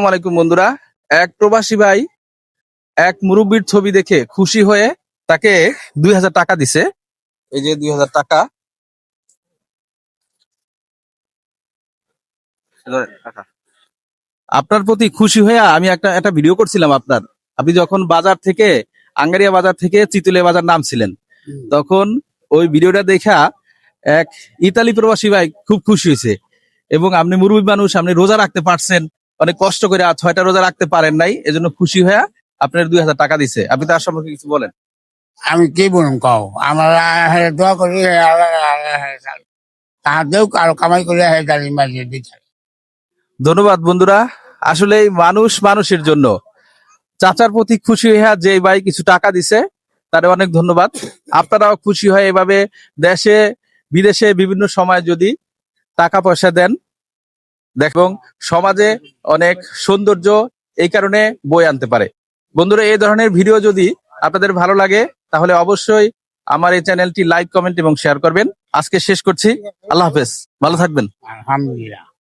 আসসালামু আলাইকুম বন্ধুরা। এক প্রবাসী ভাই এক মুরব্বির ছবি দেখে খুশি হয়ে তাকে 2000 টাকা দিছে। এই যে 2000 টাকা। আপনার প্রতি খুশি হয়ে আমি একটা ভিডিও করছিলাম আপনার। আপনি যখন বাজার থেকে আঙ্গারিয়া বাজার থেকে চিতুলে বাজার নামছিলেন, তখন ওই ভিডিওটা দেখা এক ইতালি প্রবাসী ভাই খুব খুশি হয়েছে। এবং আপনি মুরব্বী মানুষ, আপনি রোজা রাখতে পারছেন, অনেক কষ্ট করে 6টা রোজা রাখতে পারেন নাই, এজন্য খুশি হয়ে আপনার 2000 টাকা দিছে। আপনি তার সম্পর্কে কিছু বলেন। আমি কি বলুন কও আমার দোয়া করি তাহাদেও কারো কামাই করে গাড়ি মারিয়ে দিচ্ছে। ধন্যবাদ বন্ধুরা। আসলে মানুষ মানুষের জন্য চাচার প্রতি খুশি হয়ে যে ভাই কিছু টাকা দিছে, তারে অনেক ধন্যবাদ। আপনারাও খুশি হয় এভাবে দেশে বিদেশে বিভিন্ন সময় যদি টাকা পয়সা দেন, এবং সমাজে অনেক সৌন্দর্য এই কারণে বই আনতে পারে। বন্ধুরা, এই ধরনের ভিডিও যদি আপনাদের ভালো লাগে তাহলে অবশ্যই আমার এই চ্যানেলটি লাইক, কমেন্ট এবং শেয়ার করবেন। আজকে শেষ করছি। আল্লাহ হাফেজ, ভালো থাকবেন। আলহামদুলিল্লাহ।